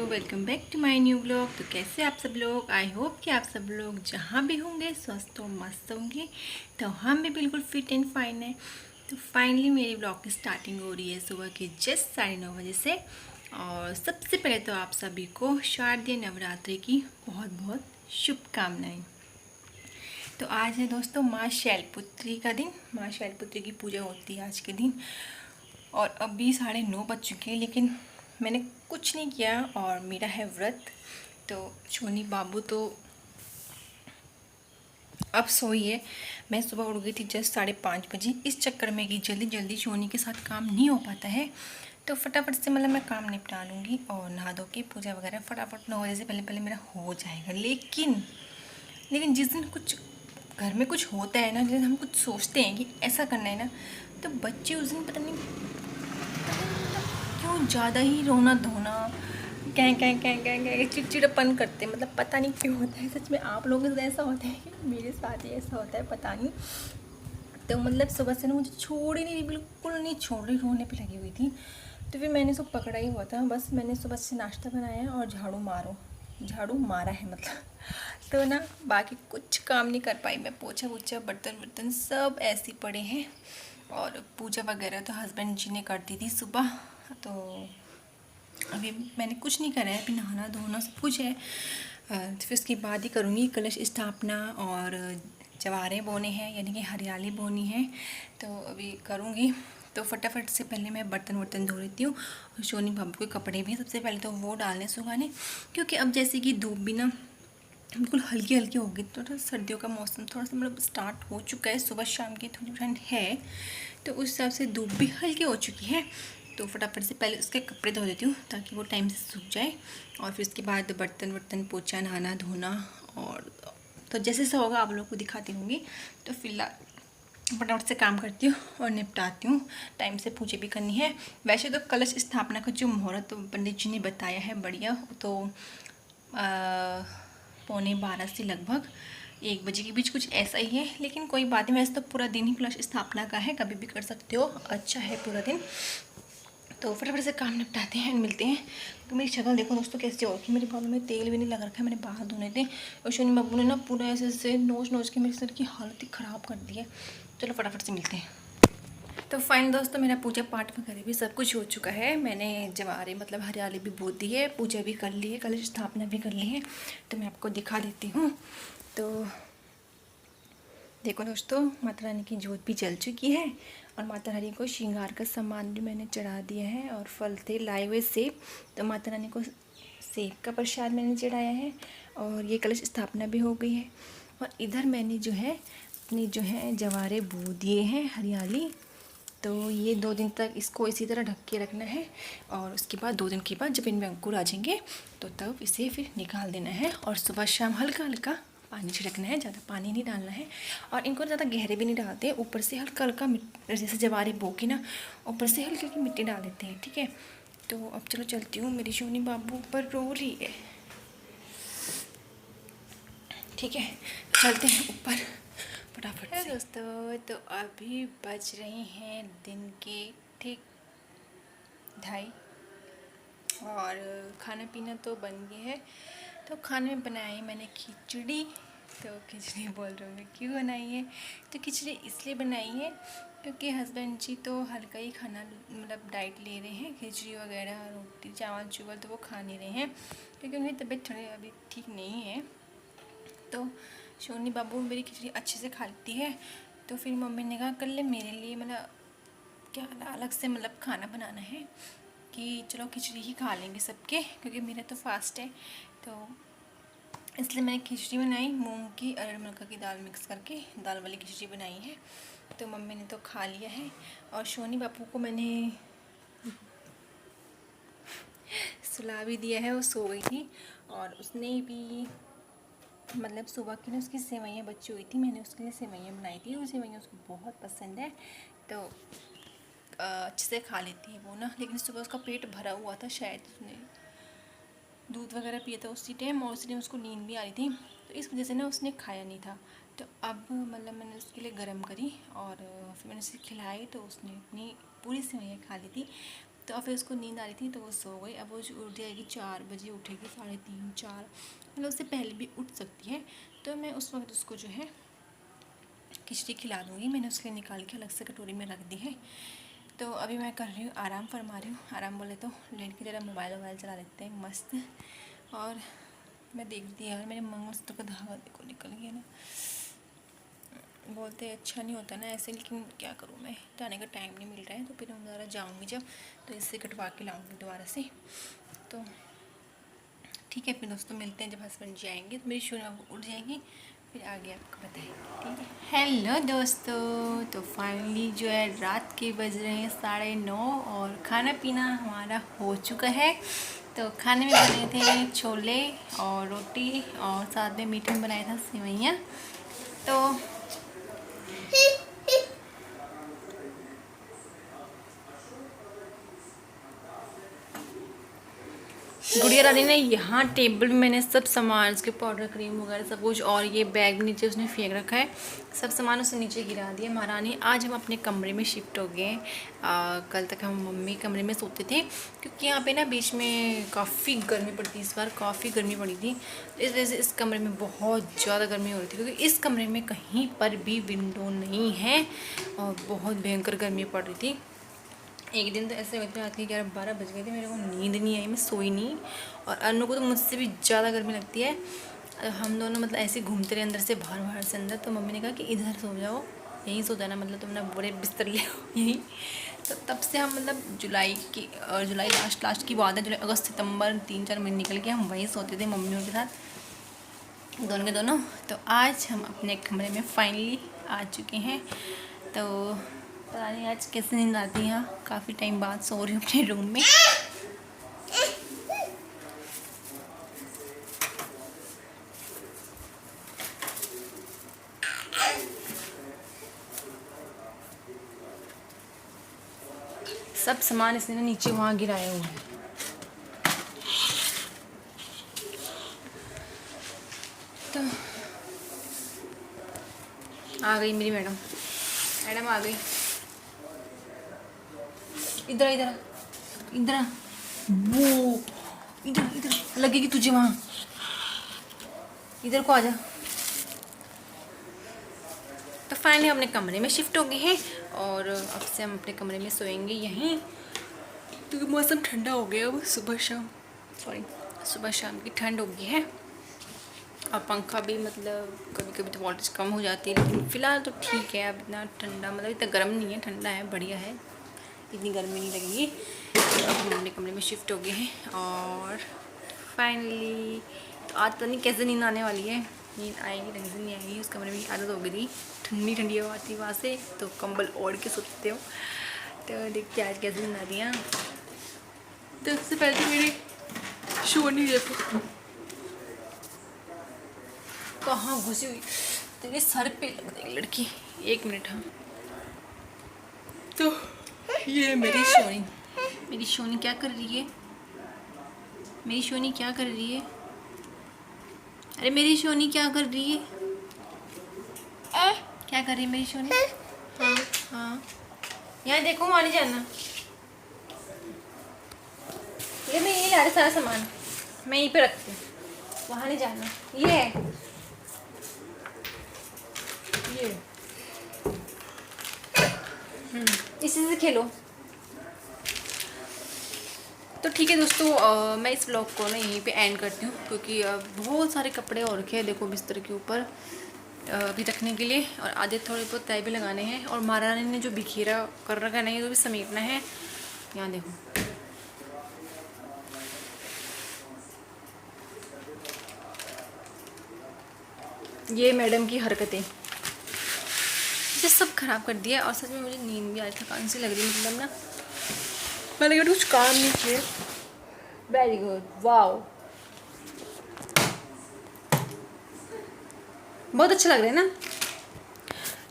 Welcome back to my new blog. तो कैसे आप सब लोग, आई होप कि आप सब लोग जहाँ भी होंगे स्वस्थ और मस्त होंगे। तो हम भी बिल्कुल फिट एंड फाइन है। तो फाइनली मेरी ब्लॉग की स्टार्टिंग हो रही है सुबह के जस्ट 9:30 बजे से। और सबसे पहले तो आप सभी को शारदीय नवरात्रि की बहुत बहुत शुभकामनाएं। तो आज है दोस्तों माँ शैलपुत्री का दिन। माँ शैलपुत्री की पूजा होती है आज के दिन। और अभी 9:30 बज चुके हैं, लेकिन मैंने कुछ नहीं किया और मेरा है व्रत। तो सोनी बाबू तो अब सोई है। मैं सुबह उठ गई थी जस्ट 5:30 बजे, इस चक्कर में कि जल्दी जल्दी सोनी के साथ काम नहीं हो पाता है। तो फटाफट से मतलब मैं काम निपटा लूँगी और नहा धो के पूजा वगैरह फटाफट 9 बजे से पहले पहले मेरा हो जाएगा। लेकिन जिस दिन कुछ घर में कुछ होता है ना, जैसे हम कुछ सोचते हैं कि ऐसा करना है ना, तो बच्चे उस दिन पता नहीं क्यों ज़्यादा ही रोना धोना चिड़चिड़ापन करते हैं। मतलब पता नहीं क्यों होता है। सच में आप लोगों के साथ ऐसा होता है कि मेरे साथ ही ऐसा होता है, पता नहीं। तो मतलब सुबह से ना मुझे छोड़ ही नहीं रही, बिल्कुल नहीं छोड़ रही, रोने पे लगी हुई थी। तो फिर मैंने सब पकड़ा ही हुआ था। बस मैंने सुबह से नाश्ता बनाया और झाड़ू मारा है मतलब। तो ना बाकी कुछ काम नहीं कर पाई मैं। पोछा वोछा बर्तन वर्तन सब ऐसे ही पड़े हैं। और पूजा वगैरह तो हस्बैंड जी ने कर दी थी सुबह। तो अभी मैंने कुछ नहीं करा है। अभी नहाना धोना सब कुछ है। फिर उसके बाद ही करूँगी कलश स्थापना। और जवारे बोने हैं, यानी कि हरियाली बोनी है, तो अभी करूँगी। तो फटाफट से पहले मैं बर्तन वर्तन धो लेती हूँ। और सोनी बाबू के कपड़े भी सबसे पहले तो वो डालने सुखाने, क्योंकि अब जैसे कि धूप भी ना बिल्कुल हल्की हल्की होगी। थोड़ा सर्दियों का मौसम थोड़ा सा मतलब स्टार्ट हो चुका है। सुबह शाम की थोड़ी ठंड है, तो उस हिसाब से धूप भी हल्की हो चुकी है। तो फटाफट से पहले उसके कपड़े धो देती हूँ ताकि वो टाइम से सूख जाए। और फिर उसके बाद बर्तन वर्तन पोछा नहाना धोना। और तो जैसे जैसा होगा आप लोग को दिखाती होंगी। तो फिलहाल फटाफट से काम करती हूँ और निपटाती हूँ। टाइम से पूजा भी करनी है। वैसे तो कलश स्थापना का जो मुहूर्त तो पंडित जी ने बताया है बढ़िया, तो 11:45 से लगभग 1 बजे के बीच कुछ ऐसा ही है। लेकिन कोई बात नहीं, वैसे तो पूरा दिन ही कलश स्थापना का है, कभी भी कर सकते हो, अच्छा है पूरा दिन। तो फटाफट से काम निपटाते हैं, मिलते हैं। तो मेरी शक्ल देखो दोस्तों कैसे हो रखी। मेरे बालों में तेल भी नहीं लगा रखा है, मैंने बाल धोने थे। और शनि बाबू ने ना पूरा ऐसे ऐसे नोच के मेरे सर की हालत ही ख़राब कर दी है। चलो फटाफट से मिलते हैं। तो फाइन दोस्तों, मेरा पूजा पाठ वगैरह भी सब कुछ हो चुका है। मैंने जवारे मतलब हरियाली भी बो दी है, पूजा भी कर ली है, कलश स्थापना भी कर ली है। तो मैं आपको दिखा देती हूँ। तो देखो दोस्तों, माता रानी की जोत भी जल चुकी है और माता रानी को श्रृंगार का सामान भी मैंने चढ़ा दिया है। और फल थे लाए हुए सेब, तो माता रानी को सेब का प्रसाद मैंने चढ़ाया है। और ये कलश स्थापना भी हो गई है। और इधर मैंने जो है अपनी जवारे बो दिए हैं हरियाली। तो ये 2 दिन तक इसको इसी तरह ढक के रखना है। और उसके बाद 2 दिन के बाद जब इनमें अंकुर आ जाएंगे तो तब इसे फिर निकाल देना है। और सुबह शाम हल्का हल्का पानी छिड़कना है, ज़्यादा पानी नहीं डालना है। और इनको ज़्यादा गहरे भी नहीं डालते, ऊपर से हल्का हल्का जैसे जवारे बो के ना ऊपर से हल्की हल्की मिट्टी डाल देते हैं, ठीक है। तो अब चलो चलती हूँ, मेरी सोनी बाबू ऊपर रो रही है, ठीक है। चलते हैं ऊपर फटाफट से दोस्तों। तो अभी बज रहे हैं दिन के ठीक 2:30 और खाना पीना तो बन गया है। तो खाने में बनाई मैंने खिचड़ी। तो खिचड़ी बोल रही हूँ मैं, क्यों बनाई है? तो खिचड़ी इसलिए बनाई है क्योंकि हस्बैंड जी तो हल्का ही खाना मतलब डाइट ले रहे हैं। खिचड़ी वगैरह रोटी चावल चुवल तो वो खा नहीं रहे हैं, क्योंकि उनकी तबीयत थोड़ी अभी ठीक नहीं है। तो सोनी बाबू मेरी खिचड़ी अच्छे से खा लेती है। तो फिर मम्मी ने कहा कर ले मेरे लिए, मतलब क्या अलग से मतलब खाना बनाना है कि चलो खिचड़ी ही खा लेंगे सबके, क्योंकि मेरा तो फास्ट है। तो इसलिए मैंने खिचड़ी बनाई, मूंग की अरहर मलका की दाल मिक्स करके दाल वाली खिचड़ी बनाई है। तो मम्मी ने तो खा लिया है। और सोनी बाबू को मैंने सुला भी दिया है, वो सो गई थी। और उसने भी मतलब सुबह की ना उसकी सेवइयाँ बची हुई थी, मैंने उसके लिए सेवइयाँ बनाई थी। वो सेवइयाँ उसको बहुत पसंद है, तो अच्छे से खा लेती है वो ना। लेकिन सुबह उसका पेट भरा हुआ था, शायद उसने दूध वगैरह पिया था उसी टाइम, और उसी टाइम उसको नींद भी आ रही थी। तो इस वजह से ना उसने खाया नहीं था। तो अब मतलब मैंने उसके लिए गरम करी और फिर मैंने उसे खिलाई, तो उसने अपनी पूरी सेवइयाँ खा ली थी। तो अब फिर उसको नींद आ रही थी तो वो सो गई। अब वो उठ जाएगी 4 बजे, उठेगी 3:30 4, मतलब उससे पहले भी उठ सकती है। तो मैं उस वक्त उसको जो है खिचड़ी खिला दूँगी। मैंने उसके लिए निकाल के अलग से कटोरी में रख दी है। तो अभी मैं कर रही हूँ आराम, फरमा रही हूँ। आराम बोले तो लेट की तरह मोबाइल वोबाइल चला लेते हैं मस्त। और मैं देखती है यार मेरे मंगलसूत्र का धागा देखो निकल गया ना। बोलते अच्छा नहीं होता ना ऐसे, लेकिन क्या करूँ मैं, जाने का टाइम नहीं मिल रहा है। तो फिर हम ज़रा जाऊँगी जब, तो इससे कटवा के लाऊँगी दोबारा से। तो ठीक है फिर दोस्तों, मिलते हैं जब हस्बैंड जी आएंगे तो मेरी शोना उठ जाएगी, फिर आगे आपको बताएंगे, ठीक है। हेलो दोस्तों, तो फाइनली जो है रात के बज रहे हैं 9:30 और खाना पीना हमारा हो चुका है। तो खाने में बने थे छोले और रोटी और साथ में मीठे में बनाया था सेवइयाँ। तो गुड़िया रानी ने यहाँ टेबल में मैंने सब सामान, उसके पाउडर क्रीम वगैरह सब कुछ, और ये बैग नीचे उसने फेंक रखा है, सब सामान उसने नीचे गिरा दिया महारानी। आज हम अपने कमरे में शिफ्ट हो गए। कल तक हम मम्मी कमरे में सोते थे, क्योंकि यहाँ पे ना बीच में काफ़ी गर्मी पड़ती, इस बार काफ़ी गर्मी पड़ी थी। इस वजह से इस कमरे में बहुत ज़्यादा गर्मी हो रही थी, क्योंकि इस कमरे में कहीं पर भी विंडो नहीं है और बहुत भयंकर गर्मी पड़ रही थी। एक दिन तो ऐसे हुए थे रात के 11-12 बज गए थे, मेरे को नींद नहीं आई, मैं सोई नहीं। और अनु को तो मुझसे भी ज़्यादा गर्मी लगती है। हम दोनों मतलब ऐसे घूमते रहे अंदर से बाहर, बाहर से अंदर। तो मम्मी ने कहा कि इधर सो जाओ, यहीं सो जाना, मतलब तुम ना बड़े बिस्तर ले यहीं। तो तब से हम मतलब जुलाई लास्ट की बात है, जुलाई अगस्त सितंबर 3-4 महीने निकल के हम वहीं सोते थे मम्मियों के साथ, दोनों के दोनों। तो आज हम अपने कमरे में फाइनली आ चुके हैं। तो पता नहीं आज कैसे नींद आती है, काफ़ी टाइम बाद सो रही हूँ अपने रूम में। सब सामान इसने ना नीचे वहाँ गिराया हुआ है। तो आ गई मेरी मैडम आ गई। इधर इधर इधर वो इधर इधर लगेगी तुझे वहाँ, इधर को आ जा। तो फाइनली अपने कमरे में शिफ्ट हो गए हैं और अब से हम अपने कमरे में सोएंगे यहीं, क्योंकि मौसम ठंडा हो गया। अब सुबह शाम की ठंड हो गई है। और पंखा भी मतलब कभी कभी तो वोल्टेज कम हो जाती है, लेकिन फ़िलहाल तो ठीक है। अब इतना ठंडा मतलब इतना गर्म नहीं है, ठंडा है, बढ़िया है, इतनी गर्मी नहीं लगेगी। तो हम अपने कमरे में शिफ्ट हो गए हैं और फाइनली तो आज तो नहीं कैसे नींद आने वाली है, नींद आएगी ढंग से नहीं आएगी। उस कमरे में आदत हो गई थी, ठंडी ठंडी हवा आती वहाँ से, तो कंबल ओढ़ के सोते हो। तो देखते आज कैसे नींद आती है। तो उससे पहले तो मेरी शो नहीं देखो कहाँ घुसी हुई, तेरे सर पे लग गई लड़की। 1 मिनट। हाँ, तो ये मेरी शोनी क्या कर रही है, मेरी शोनी क्या कर रही है, अरे मेरी शोनी क्या कर रही है, क्या कर रही है मेरी शोनी। हाँ हाँ, यहाँ देखो, वहाँ नहीं जाना। ये मैं यही ला रही सारा सामान, मैं यहीं पे रखती हूँ, वहाँ नहीं जाना। ये इसी से खेलो। तो ठीक है दोस्तों, मैं इस व्लॉग को ना यहीं पे एंड करती हूँ, क्योंकि बहुत सारे कपड़े और रखे हैं देखो बिस्तर के ऊपर अभी रखने के लिए, और आधे थोड़े बहुत तय भी लगाने हैं। और महारानी ने जो बिखेरा कर रखा है ना, ये तो भी समेटना है। यहाँ देखो, ये मैडम की हरकतें मुझे सब खराब कर दिया। और सच में मुझे नींद भी आज थकान सी लग रही है, मतलब ना मैंने कुछ काम नहीं किया। वेरी गुड, वाओ, बहुत अच्छा लग रहा है ना।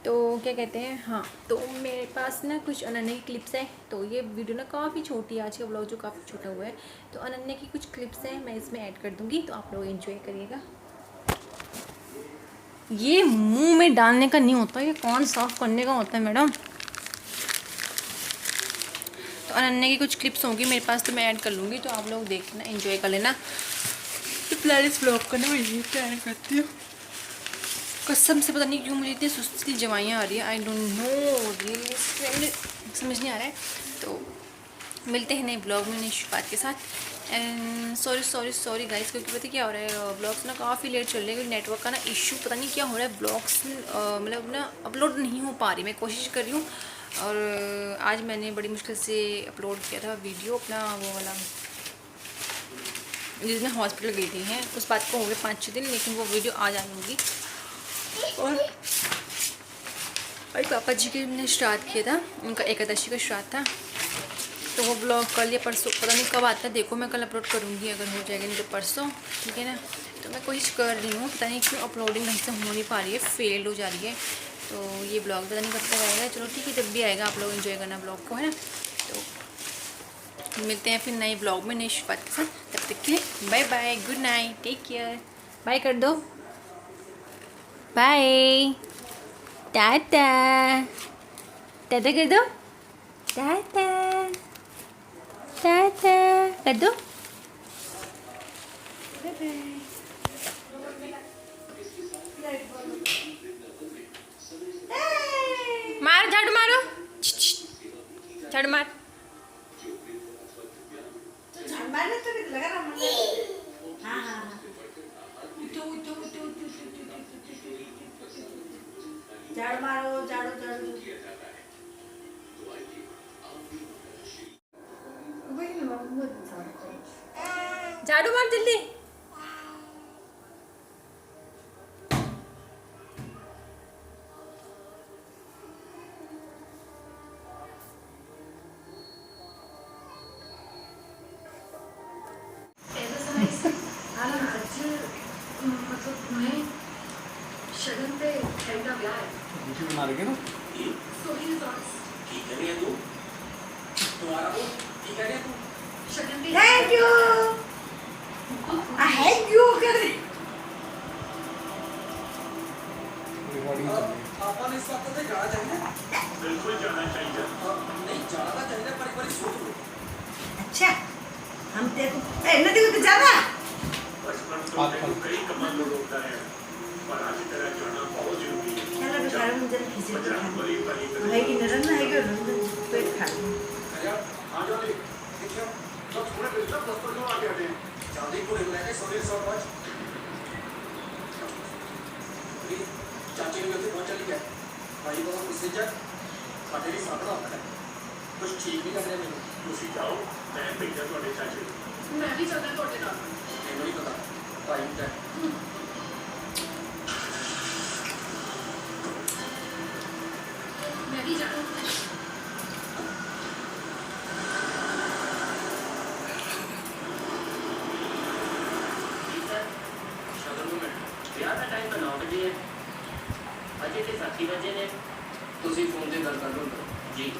तो क्या कहते हैं, हाँ, तो मेरे पास ना कुछ अनन्या की क्लिप्स हैं। तो ये वीडियो ना काफ़ी छोटी है, आज का ब्लॉग जो काफ़ी छोटा हुआ है, तो अनन्या की कुछ क्लिप्स हैं, मैं इसमें ऐड कर दूँगी, तो आप लोग एंजॉय करिएगा। ये मुंह में डालने का नहीं होता, ये कौन साफ करने का होता है मैडम। तो अनन्या की कुछ क्लिप्स होंगी मेरे पास, तो मैं ऐड कर लूँगी, तो आप लोग देखना, एंजॉय कर लेना। तो फिलहाल इस ब्लॉग का ना मैं यही प्लान करती हूँ। कसम से पता नहीं क्यों मुझे इतनी सुस्ती जवाइयाँ आ रही है, आई डोंट नो रियली, समझ नहीं आ रहा है। तो मिलते हैं नए ब्लॉग में नई शुरुआत के साथ। एंड सॉरी गाइस, क्योंकि पता क्या हो रहा है, ब्लॉग्स ना काफ़ी लेट चल रहे हैं, क्योंकि नेटवर्क का ना इशू पता नहीं क्या हो रहा है। ब्लॉग्स मतलब ना अपलोड नहीं हो पा रही, मैं कोशिश कर रही हूँ। और आज मैंने बड़ी मुश्किल से अपलोड किया था वीडियो अपना, वो वाला जिसमें हॉस्पिटल गई थी हैं, उस बात को हो गए 5-6 दिन, लेकिन वो वीडियो आ जाऊँगी। और पापा जी के ने श्राद्ध किया था, उनका एकादशी का श्राद्ध था, तो वो ब्लॉग कल या परसों पता नहीं कब आता है, देखो मैं कल अपलोड करूँगी, अगर हो जाएगा नहीं तो परसों, ठीक है ना। तो मैं कोशिश कर रही हूँ, पता नहीं क्यों अपलोडिंग ढंग से हो नहीं पा रही है, फेल्ड हो जा रही है। तो ये ब्लॉग पता नहीं कब तक आएगा, चलो ठीक है, जब भी आएगा आप लोग एंजॉय करना ब्लॉग को, है ना। तो मिलते हैं फिर नए ब्लॉग में नई शुरुआत के साथ, तब तक के लिए bye bye, good night, take care, bye कर दो, बाय, टाटा, टाटा कर दो, टाटा, टाटा कर दो, बाय बाय। मार, झाड़ू मारो, झाड़ू मार, लगा ना मुझे। हाँ हाँ हाँ, झाड़ मारो, झाड़ू झाड़ू, झाड़ू मार जल्दी। शगन पे खरीदा ब्याह है। मुझे बना रही है ना। ठीक है तू, तुम्हारा वो ठीक है तू, शगन पे थैंक यू कर रिकॉर्डिंग चल रही है। अपन इस वक्त तो जाना चाहिए, बिल्कुल जाना चाहिए, नहीं जाना चाहिए, पर एक बार सोच लो। अच्छा हम तेरे को नदी को जाना बचपन तो कई कमाल लोग होता है, पर आज तरह जाना बहुत जरूरी है। चलो बेचारा मुझे खींचे बड़ी बड़ी है कि नरम है कि पेट खा यार आ जाओ, देखिए सब थोड़े बिल्कुल 10 लोग आगे हटे हैं, जल्दी पूरे लेके सोने सो बज चाची ने गलती बहुत चली है भाई, को उससे जब खाते भी सापड़ा होता है, कुछ ठीक नहीं लग रहा मेरे। ਤੁਸੀਂ ਜਾਓ, मैं भेजा ਤੁਹਾਡੇ ਚਾਚੇ ਨੂੰ। मैं भी चलना ਤੁਹਾਡੇ ਨਾਲ, ਮੈਨੂੰ ਨਹੀਂ ਪਤਾ ਭਾਈ ਦਾ। मैं भी जाऊँ, ਵਿਆਹ ਦਾ ਟਾਈਮ ਤਾਂ 9 ਵਜੇ ਹੈ, ਅਜੇ ਤੇ 7 ਵਜੇ ਨੇ, ਤੁਸੀਂ ਫੋਨ ਤੇ ਗੱਲ ਕਰ ਲਓ ਜੀ।